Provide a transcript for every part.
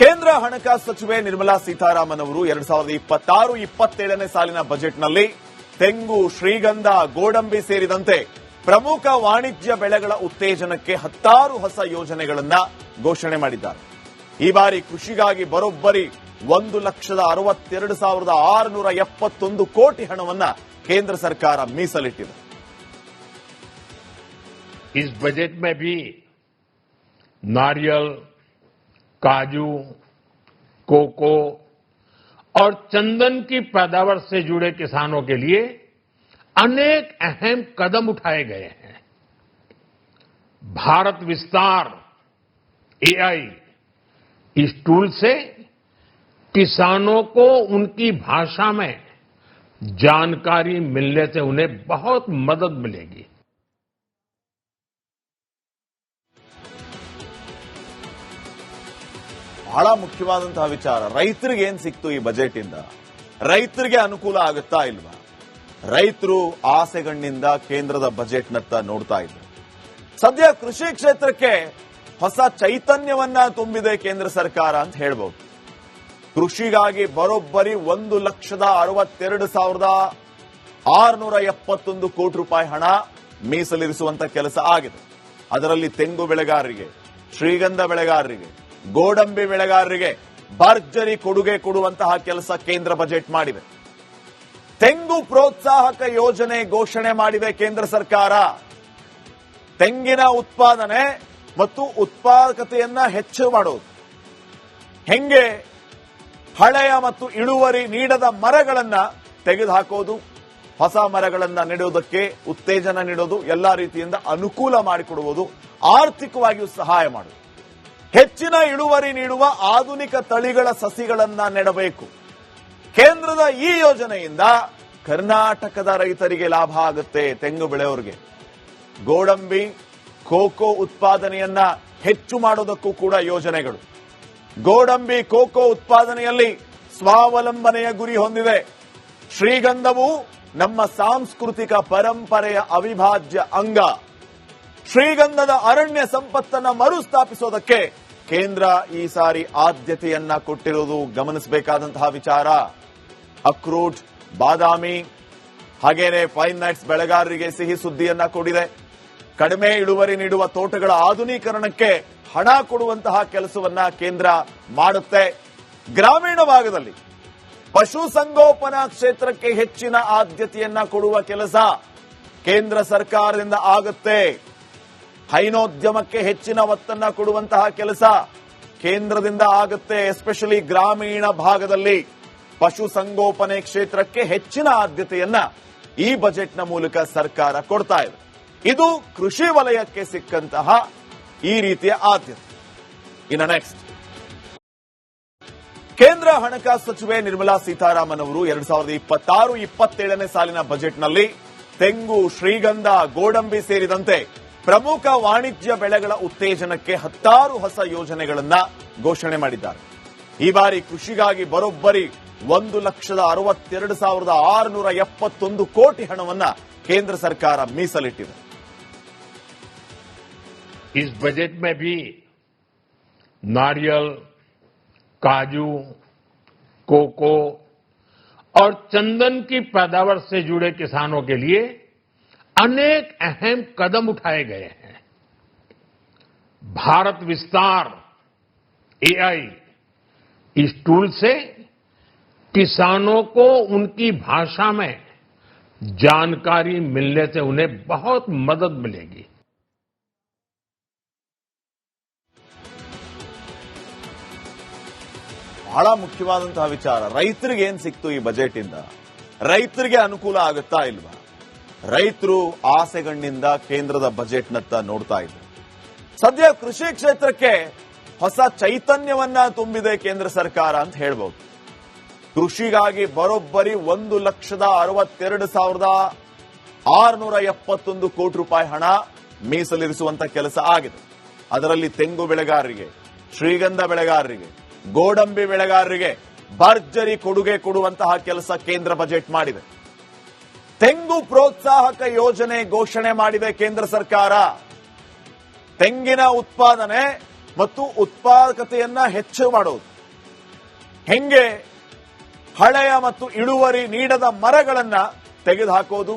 ಕೇಂದ್ರ ಹಣಕಾಸು ಸಚಿವೆ ನಿರ್ಮಲಾ ಸೀತಾರಾಮನ್ ಅವರು 2026-27ನೇ ಸಾಲಿನ ಬಜೆಟ್ನಲ್ಲಿ ತೆಂಗು, ಶ್ರೀಗಂಧ, ಗೋಡಂಬಿ ಸೇರಿದಂತೆ ಪ್ರಮುಖ ವಾಣಿಜ್ಯ ಬೆಳೆಗಳ ಉತ್ತೇಜನಕ್ಕೆ 16 ಹೊಸ ಯೋಜನೆಗಳನ್ನು ಘೋಷಣೆ ಮಾಡಿದ್ದಾರೆ. ಈ ಬಾರಿ ಕೃಷಿಗಾಗಿ ಬರೋಬ್ಬರಿ 1,62,671 ಕೋಟಿ ಹಣವನ್ನು ಕೇಂದ್ರ ಸರ್ಕಾರ ಮೀಸಲಿಟ್ಟಿದೆ. इस बजट में भी नारियल, काजू, कोको और चंदन की पैदावार से जुड़े किसानों के लिए अनेक अहम कदम उठाए गए हैं. भारत विस्तार एआई इस टूल से किसानों को उनकी भाषा में जानकारी मिलने से उन्हें बहुत मदद मिलेगी. ಬಹಳ ಮುಖ್ಯವಾದಂತಹ ವಿಚಾರ, ರೈತರಿಗೆ ಏನ್ ಸಿಕ್ತು ಈ ಬಜೆಟ್ ಇಂದ? ರೈತರಿಗೆ ಅನುಕೂಲ ಆಗುತ್ತಾ ಇಲ್ವಾ? ರೈತರು ಆಸೆಗಣ್ಣಿಂದ ಕೇಂದ್ರದ ಬಜೆಟ್ನತ್ತ ನೋಡ್ತಾ ಇದ್ರು. ಸದ್ಯ ಕೃಷಿ ಕ್ಷೇತ್ರಕ್ಕೆ ಹೊಸ ಚೈತನ್ಯವನ್ನ ತುಂಬಿದೆ ಕೇಂದ್ರ ಸರ್ಕಾರ ಅಂತ ಹೇಳ್ಬಹುದು. ಕೃಷಿಗಾಗಿ ಬರೋಬ್ಬರಿ 1,62,671 ಕೋಟಿ ರೂಪಾಯಿ ಹಣ ಮೀಸಲಿರಿಸುವಂತ ಕೆಲಸ ಆಗಿದೆ. ಅದರಲ್ಲಿ ತೆಂಗು ಬೆಳೆಗಾರರಿಗೆ, ಶ್ರೀಗಂಧ ಬೆಳೆಗಾರರಿಗೆ, ಗೋಡಂಬಿ ಬೆಳೆಗಾರರಿಗೆ ಭರ್ಜರಿ ಕೊಡುಗೆ ಕೊಡುವಂತಹ ಕೆಲಸ ಕೇಂದ್ರ ಬಜೆಟ್ ಮಾಡಿದೆ. ತೆಂಗು ಪ್ರೋತ್ಸಾಹಕ ಯೋಜನೆ ಘೋಷಣೆ ಮಾಡಿದೆ ಕೇಂದ್ರ ಸರ್ಕಾರ. ತೆಂಗಿನ ಉತ್ಪಾದನೆ ಮತ್ತು ಉತ್ಪಾದಕತೆಯನ್ನ ಹೆಚ್ಚು ಮಾಡೋದು ಹೆಂಗೆ? ಹಳೆಯ ಮತ್ತು ಇಳುವರಿ ನೀಡದ ಮರಗಳನ್ನ ತೆಗೆದುಹಾಕೋದು, ಹೊಸ ಮರಗಳನ್ನ ನೆಡುವುದಕ್ಕೆ ಉತ್ತೇಜನ ನೀಡೋದು, ಎಲ್ಲಾ ರೀತಿಯಿಂದ ಅನುಕೂಲ ಮಾಡಿಕೊಡುವುದು, ಆರ್ಥಿಕವಾಗಿಯೂ ಸಹಾಯ ಮಾಡುವುದು. ಹೆಚ್ಚಿನ ಇಳುವರಿ ನೀಡುವ ಆಧುನಿಕ ತಳಿಗಳ ಸಸಿಗಳನ್ನ ನೆಡಬೇಕು. ಕೇಂದ್ರದ ಈ ಯೋಜನೆಯಿಂದ ಕರ್ನಾಟಕದ ರೈತರಿಗೆ ಲಾಭ ಆಗುತ್ತೆ. ತೆಂಗು ಬೆಳೆಯವರಿಗೆ ಗೋಡಂಬಿ, ಕೋಕೋ ಉತ್ಪಾದನೆಯನ್ನ ಹೆಚ್ಚು ಮಾಡೋದಕ್ಕೂ ಕೂಡ ಯೋಜನೆಗಳು. ಗೋಡಂಬಿ, ಕೋಕೋ ಉತ್ಪಾದನೆಯಲ್ಲಿ ಸ್ವಾವಲಂಬನೆಯ ಗುರಿ ಹೊಂದಿದೆ. ಶ್ರೀಗಂಧವು ನಮ್ಮ ಸಾಂಸ್ಕೃತಿಕ ಪರಂಪರೆಯ ಅವಿಭಾಜ್ಯ ಅಂಗ. ಶ್ರೀಗಂಧದ ಅರಣ್ಯ ಸಂಪತ್ತನ್ನ ಮರುಸ್ಥಾಪಿಸೋದಕ್ಕೆ ಕೇಂದ್ರ ಈ ಸಾರಿ ಆದ್ಯತೆಯನ್ನ ಕೊಟ್ಟಿರುವುದು ಗಮನಿಸಬೇಕಾದಂತಹ ವಿಚಾರ. ಅಕ್ರೂಟ್, ಬಾದಾಮಿ ಹಾಗೇನೆ ಪೈನ್ ನಟ್ಸ್ ಬೆಳೆಗಾರರಿಗೆ ಸಿಹಿ ಸುದ್ದಿಯನ್ನ ಕೊಡಿದೆ. ಕಡಿಮೆ ಇಳುವರಿ ನೀಡುವ ತೋಟಗಳ ಆಧುನೀಕರಣಕ್ಕೆ ಹಣ ಕೊಡುವಂತಹ ಕೆಲಸವನ್ನ ಕೇಂದ್ರ ಮಾಡುತ್ತೆ. ಗ್ರಾಮೀಣ ಭಾಗದಲ್ಲಿ ಪಶುಸಂಗೋಪನಾ ಕ್ಷೇತ್ರಕ್ಕೆ ಹೆಚ್ಚಿನ ಆದ್ಯತೆಯನ್ನ ಕೊಡುವ ಕೆಲಸ ಕೇಂದ್ರ ಸರ್ಕಾರದಿಂದ ಆಗುತ್ತೆ. ಹೈನೋದ್ಯಮಕ್ಕೆ ಹೆಚ್ಚಿನ ಒತ್ತನ್ನ ಕೊಡುವಂತಹ ಕೆಲಸ ಕೇಂದ್ರದಿಂದ ಆಗುತ್ತೆ. ಎಸ್ಪೆಷಲಿ ಗ್ರಾಮೀಣ ಭಾಗದಲ್ಲಿ ಪಶುಸಂಗೋಪನೆ ಕ್ಷೇತ್ರಕ್ಕೆ ಹೆಚ್ಚಿನ ಆದ್ಯತೆಯನ್ನ ಈ ಬಜೆಟ್ನ ಮೂಲಕ ಸರ್ಕಾರ ಕೊಡ್ತಾ ಇದೆ. ಇದು ಕೃಷಿ ವಲಯಕ್ಕೆ ಸಿಕ್ಕಂತಹ ಈ ರೀತಿಯ ಆದ್ಯತೆ. ಇನ್ನು ನೆಕ್ಸ್ಟ್, ಕೇಂದ್ರ ಹಣಕಾಸು ಸಚಿವೆ ನಿರ್ಮಲಾ ಸೀತಾರಾಮನ್ ಅವರು 2026-27ನೇ ಸಾಲಿನ ಬಜೆಟ್ನಲ್ಲಿ ತೆಂಗು, ಶ್ರೀಗಂಧ, ಗೋಡಂಬಿ ಸೇರಿದಂತೆ ಪ್ರಮುಖ ವಾಣಿಜ್ಯ ಬೆಳೆಗಳ ಉತ್ತೇಜನಕ್ಕೆ 16 ಹೊಸ ಯೋಜನೆಗಳನ್ನ ಘೋಷಣೆ ಮಾಡಿದ್ದಾರೆ. ಈ ಬಾರಿ ಕೃಷಿಗಾಗಿ ಬರೋಬ್ಬರಿ 1,62,671 ಕೋಟಿ ಹಣವನ್ನ ಕೇಂದ್ರ ಸರ್ಕಾರ ಮೀಸಲಿಟ್ಟಿದೆ. इस बजट में भी नारियल, काजू, कोको और चंदन की पैदावार से जुड़े किसानों के लिए अनेक अहम कदम उठाए गए हैं. भारत विस्तार एआई इस टूल से किसानों को उनकी भाषा में जानकारी मिलने से उन्हें बहुत मदद मिलेगी. ಬಹಳ ಮುಖ್ಯವಾದಂತಹ ವಿಚಾರ, ರೈತರಿಗೆ ಏನ್ ಸಿಕ್ತು ಈ ಬಜೆಟ್ ಇಂದ? ರೈತರಿಗೆ ಅನುಕೂಲ ಆಗುತ್ತಾ ಇಲ್ವಾ? ರೈತರು ಆಸೆಗಣ್ಣಿಂದ ಕೇಂದ್ರದ ಬಜೆಟ್ನತ್ತ ನೋಡ್ತಾ ಇದ್ರು. ಸದ್ಯ ಕೃಷಿ ಕ್ಷೇತ್ರಕ್ಕೆ ಹೊಸ ಚೈತನ್ಯವನ್ನ ತುಂಬಿದೆ ಕೇಂದ್ರ ಸರ್ಕಾರ ಅಂತ ಹೇಳ್ಬಹುದು. ಕೃಷಿಗಾಗಿ ಬರೋಬ್ಬರಿ 1,62,671 ಕೋಟಿ ರೂಪಾಯಿ ಹಣ ಮೀಸಲಿರಿಸುವಂತ ಕೆಲಸ ಆಗಿದೆ. ಅದರಲ್ಲಿ ತೆಂಗು ಬೆಳೆಗಾರರಿಗೆ, ಶ್ರೀಗಂಧ ಬೆಳೆಗಾರರಿಗೆ, ಗೋಡಂಬಿ ಬೆಳೆಗಾರರಿಗೆ ಭರ್ಜರಿ ಕೊಡುಗೆ ಕೊಡುವಂತಹ ಕೆಲಸ ಕೇಂದ್ರ ಬಜೆಟ್ ಮಾಡಿದೆ. ತೆಂಗು ಪ್ರೋತ್ಸಾಹಕ ಯೋಜನೆ ಘೋಷಣೆ ಮಾಡಿದೆ ಕೇಂದ್ರ ಸರ್ಕಾರ. ತೆಂಗಿನ ಉತ್ಪಾದನೆ ಮತ್ತು ಉತ್ಪಾದಕತೆಯನ್ನ ಹೆಚ್ಚು ಮಾಡೋದು. ಹೆಂಗೆ ಹಳೆಯ ಮತ್ತು ಇಳುವರಿ ನೀಡದ ಮರಗಳನ್ನ ತೆಗೆದುಹಾಕೋದು,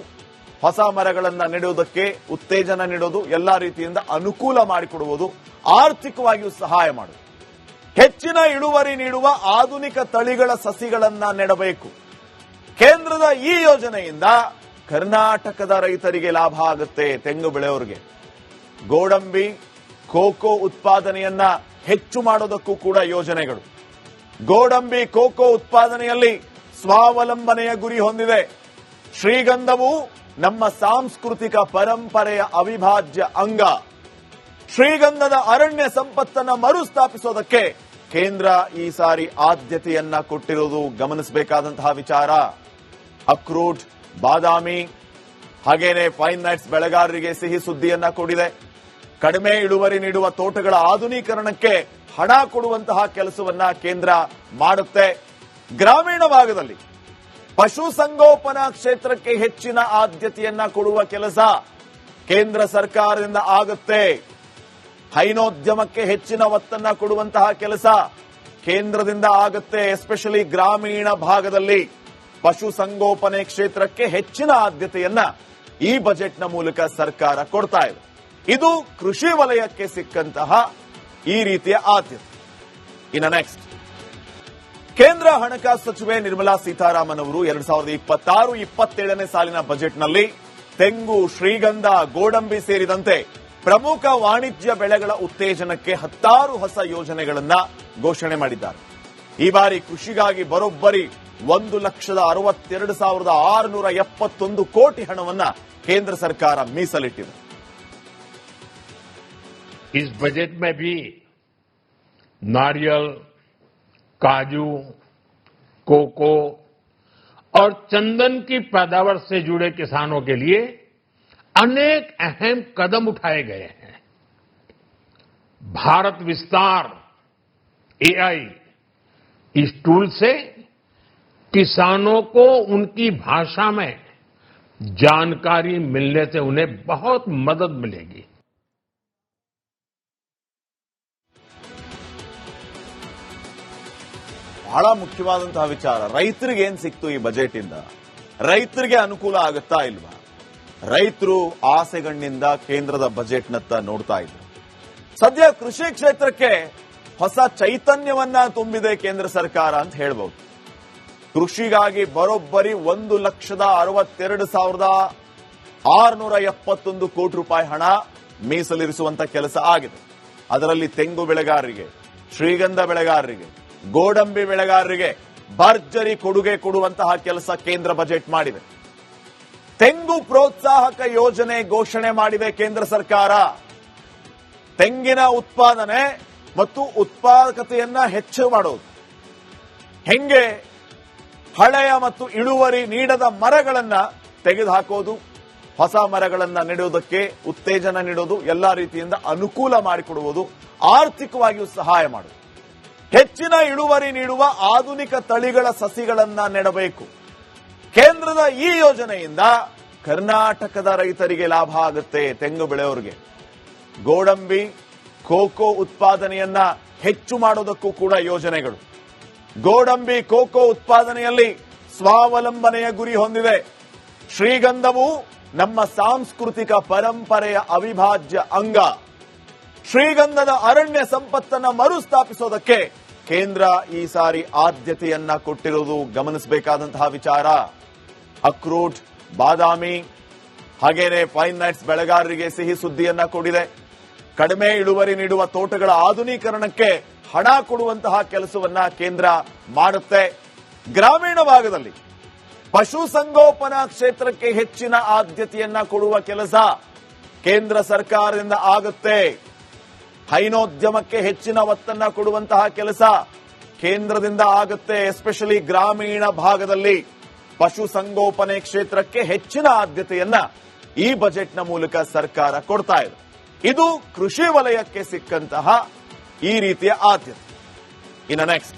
ಹೊಸ ಮರಗಳನ್ನ ನೆಡುವುದಕ್ಕೆ ಉತ್ತೇಜನ ನೀಡೋದು, ಎಲ್ಲಾ ರೀತಿಯಿಂದ ಅನುಕೂಲ ಮಾಡಿಕೊಡುವುದು, ಆರ್ಥಿಕವಾಗಿಯೂ ಸಹಾಯ ಮಾಡುವುದು. ಹೆಚ್ಚಿನ ಇಳುವರಿ ನೀಡುವ ಆಧುನಿಕ ತಳಿಗಳ ಸಸಿಗಳನ್ನ ನೆಡಬೇಕು. ಕೇಂದ್ರದ ಈ ಯೋಜನೆಯಿಂದ ಕರ್ನಾಟಕದ ರೈತರಿಗೆ ಲಾಭ ಆಗುತ್ತೆ. ತೆಂಗು ಬೆಳೆಯವರಿಗೆ ಗೋಡಂಬಿ, ಕೋಕೋ ಉತ್ಪಾದನೆಯನ್ನ ಹೆಚ್ಚು ಮಾಡೋದಕ್ಕೂ ಕೂಡ ಯೋಜನೆಗಳು. ಗೋಡಂಬಿ, ಕೋಕೋ ಉತ್ಪಾದನೆಯಲ್ಲಿ ಸ್ವಾವಲಂಬನೆಯ ಗುರಿ ಹೊಂದಿದೆ. ಶ್ರೀಗಂಧವು ನಮ್ಮ ಸಾಂಸ್ಕೃತಿಕ ಪರಂಪರೆಯ ಅವಿಭಾಜ್ಯ ಅಂಗ. ಶ್ರೀಗಂಧದ ಅರಣ್ಯ ಸಂಪತ್ತನ್ನ ಮರುಸ್ಥಾಪಿಸೋದಕ್ಕೆ ಕೇಂದ್ರ ಈ ಸಾರಿ ಆದ್ಯತೆಯನ್ನ ಕೊಟ್ಟಿರುವುದು ಗಮನಿಸಬೇಕಾದಂತಹ ವಿಚಾರ. ಅಕ್ರೂಟ್, ಬಾದಾಮಿ ಹಾಗೇನೆ ಫೈನ್ ನಟ್ಸ್ ಬೆಳೆಗಾರರಿಗೆ ಸಿಹಿ ಸುದ್ದಿಯನ್ನ ಕೊಡಿದೆ. ಕಡಿಮೆ ಇಳುವರಿ ನೀಡುವ ತೋಟಗಳ ಆಧುನೀಕರಣಕ್ಕೆ ಹಣ ಕೊಡುವಂತಹ ಕೆಲಸವನ್ನ ಕೇಂದ್ರ ಮಾಡುತ್ತೆ. ಗ್ರಾಮೀಣ ಭಾಗದಲ್ಲಿ ಪಶುಸಂಗೋಪನಾ ಕ್ಷೇತ್ರಕ್ಕೆ ಹೆಚ್ಚಿನ ಆದ್ಯತೆಯನ್ನ ಕೊಡುವ ಕೆಲಸ ಕೇಂದ್ರ ಸರ್ಕಾರದಿಂದ ಆಗುತ್ತೆ. ಹೈನೋದ್ಯಮಕ್ಕೆ ಹೆಚ್ಚಿನ ಒತ್ತನ್ನ ಕೊಡುವಂತಹ ಕೆಲಸ ಕೇಂದ್ರದಿಂದ ಆಗುತ್ತೆ. ಎಸ್ಪೆಷಲಿ ಗ್ರಾಮೀಣ ಭಾಗದಲ್ಲಿ ಪಶುಸಂಗೋಪನೆ ಕ್ಷೇತ್ರಕ್ಕೆ ಹೆಚ್ಚಿನ ಆದ್ಯತೆಯನ್ನ ಈ ಬಜೆಟ್ನ ಮೂಲಕ ಸರ್ಕಾರ ಕೊಡ್ತಾ ಇದೆ. ಇದು ಕೃಷಿ ವಲಯಕ್ಕೆ ಸಿಕ್ಕಂತಹ ಈ ರೀತಿಯ ಆದ್ಯತೆ. ಇನ್ನು ನೆಕ್ಸ್ಟ್, ಕೇಂದ್ರ ಹಣಕಾಸು ಸಚಿವೆ ನಿರ್ಮಲಾ ಸೀತಾರಾಮನ್ ಅವರು 2026-27ನೇ ಸಾಲಿನ ಬಜೆಟ್ನಲ್ಲಿ ತೆಂಗು, ಶ್ರೀಗಂಧ, ಗೋಡಂಬಿ ಸೇರಿದಂತೆ ಪ್ರಮುಖ ವಾಣಿಜ್ಯ ಬೆಳೆಗಳ ಉತ್ತೇಜನಕ್ಕೆ 10 ಹೊಸ ಯೋಜನೆಗಳನ್ನ ಘೋಷಣೆ ಮಾಡಿದ್ದಾರೆ. ಈ ಬಾರಿ ಕೃಷಿಗಾಗಿ ಬರೋಬ್ಬರಿ 1,62,671 ಕೋಟಿ ಹಣವನ್ನ ಕೇಂದ್ರ ಸರ್ಕಾರ ಮೀಸಲಿಟ್ಟಿದೆ. इस बजट में भी नारियल, काजू, कोको और चंदन की पैदावार से जुड़े किसानों के लिए अनेक अहम कदम उठाए गए हैं. भारत विस्तार एआई इस टूल से किसानों को उनकी भाषा में जानकारी मिलने से उन्हें बहुत मदद मिलेगी. ಬಹಳ ಮುಖ್ಯವಾದಂತಹ ವಿಚಾರ. ರೈತರಿಗೆ ಏನ್ ಸಿಕ್ತು ಈ ಬಜೆಟ್ ಇಂದ? ರೈತರಿಗೆ ಅನುಕೂಲ ಆಗುತ್ತಾ ಇಲ್ವಾ? ರೈತರು ಆಸೆಗಣ್ಣಿಂದ ಕೇಂದ್ರದ ಬಜೆಟ್ನತ್ತ ನೋಡ್ತಾ ಇದ್ರು. ಸದ್ಯ ಕೃಷಿ ಕ್ಷೇತ್ರಕ್ಕೆ ಹೊಸ ಚೈತನ್ಯವನ್ನ ತುಂಬಿದೆ ಕೇಂದ್ರ ಸರ್ಕಾರ ಅಂತ ಹೇಳ್ಬಹುದು. ಕೃಷಿಗಾಗಿ ಬರೋಬ್ಬರಿ 1,62,671 ಕೋಟಿ ರೂಪಾಯಿ ಹಣ ಮೀಸಲಿರಿಸುವಂತ ಕೆಲಸ ಆಗಿದೆ. ಅದರಲ್ಲಿ ತೆಂಗು ಬೆಳೆಗಾರರಿಗೆ, ಶ್ರೀಗಂಧ ಬೆಳೆಗಾರರಿಗೆ, ಗೋಡಂಬಿ ಬೆಳೆಗಾರರಿಗೆ ಭರ್ಜರಿ ಕೊಡುಗೆ ಕೊಡುವಂತಹ ಕೆಲಸ ಕೇಂದ್ರ ಬಜೆಟ್ ಮಾಡಿದೆ. ತೆಂಗು ಪ್ರೋತ್ಸಾಹಕ ಯೋಜನೆ ಘೋಷಣೆ ಮಾಡಿದೆ ಕೇಂದ್ರ ಸರ್ಕಾರ. ತೆಂಗಿನ ಉತ್ಪಾದನೆ ಮತ್ತು ಉತ್ಪಾದಕತೆಯನ್ನ ಹೆಚ್ಚು ಮಾಡೋದು. ಹೆಂಗೆ ಹಳೆಯ ಮತ್ತು ಇಳುವರಿ ನೀಡದ ಮರಗಳನ್ನ ತೆಗೆದುಹಾಕೋದು, ಹೊಸ ಮರಗಳನ್ನ ನೆಡುವುದಕ್ಕೆ ಉತ್ತೇಜನ ನೀಡೋದು, ಎಲ್ಲಾ ರೀತಿಯಿಂದ ಅನುಕೂಲ ಮಾಡಿಕೊಡುವುದು, ಆರ್ಥಿಕವಾಗಿಯೂ ಸಹಾಯ ಮಾಡುವುದು. ಹೆಚ್ಚಿನ ಇಳುವರಿ ನೀಡುವ ಆಧುನಿಕ ತಳಿಗಳ ಸಸಿಗಳನ್ನ ನೆಡಬೇಕು. ಕೇಂದ್ರದ ಈ ಯೋಜನೆಯಿಂದ ಕರ್ನಾಟಕದ ರೈತರಿಗೆ ಲಾಭ ಆಗುತ್ತೆ. ತೆಂಗು ಬೆಳೆಯವರಿಗೆ ಗೋಡಂಬಿ, ಕೋಕೋ ಉತ್ಪಾದನೆಯನ್ನ ಹೆಚ್ಚು ಮಾಡೋದಕ್ಕೂ ಕೂಡ ಯೋಜನೆಗಳು. ಗೋಡಂಬಿ, ಕೋಕೋ ಉತ್ಪಾದನೆಯಲ್ಲಿ ಸ್ವಾವಲಂಬನೆಯ ಗುರಿ ಹೊಂದಿದೆ. ಶ್ರೀಗಂಧವು ನಮ್ಮ ಸಾಂಸ್ಕೃತಿಕ ಪರಂಪರೆಯ ಅವಿಭಾಜ್ಯ ಅಂಗ. ಶ್ರೀಗಂಧದ ಅರಣ್ಯ ಸಂಪತ್ತನ್ನ ಮರುಸ್ಥಾಪಿಸೋದಕ್ಕೆ ಕೇಂದ್ರ ಈ ಸಾರಿ ಆದ್ಯತೆಯನ್ನ ಕೊಟ್ಟಿರುವುದು ಗಮನಿಸಬೇಕಾದಂತಹ ವಿಚಾರ. ಅಕ್ರೂಟ್, ಬಾದಾಮಿ ಹಾಗೇನೆ ಫೈನ್ ನಟ್ಸ್ ಬೆಳೆಗಾರರಿಗೆ ಸಿಹಿ ಸುದ್ದಿಯನ್ನ ಕೊಡಿದೆ. ಕಡಿಮೆ ಇಳುವರಿ ನೀಡುವ ತೋಟಗಳ ಆಧುನೀಕರಣಕ್ಕೆ ಹಣ ಕೊಡುವಂತಹ ಕೆಲಸವನ್ನ ಕೇಂದ್ರ ಮಾಡುತ್ತೆ. ಗ್ರಾಮೀಣ ಭಾಗದಲ್ಲಿ ಪಶುಸಂಗೋಪನಾ ಕ್ಷೇತ್ರಕ್ಕೆ ಹೆಚ್ಚಿನ ಆದ್ಯತೆಯನ್ನ ಕೊಡುವ ಕೆಲಸ ಕೇಂದ್ರ ಸರ್ಕಾರದಿಂದ ಆಗುತ್ತೆ. ಹೈನೋದ್ಯಮಕ್ಕೆ ಹೆಚ್ಚಿನ ಒತ್ತನ್ನ ಕೊಡುವಂತಹ ಕೆಲಸ ಕೇಂದ್ರದಿಂದ ಆಗುತ್ತೆ. ಎಸ್ಪೆಷಲಿ ಗ್ರಾಮೀಣ ಭಾಗದಲ್ಲಿ ಪಶುಸಂಗೋಪನೆ ಕ್ಷೇತ್ರಕ್ಕೆ ಹೆಚ್ಚಿನ ಆದ್ಯತೆಯನ್ನ ಈ ಬಜೆಟ್ನ ಮೂಲಕ ಸರ್ಕಾರ ಕೊಡ್ತಾ ಇದೆ. ಇದು ಕೃಷಿ ವಲಯಕ್ಕೆ ಸಿಕ್ಕಂತಹ ಈ ರೀತಿಯ ಆದ್ಯತೆ. ಇನ್ನು ನೆಕ್ಸ್ಟ್,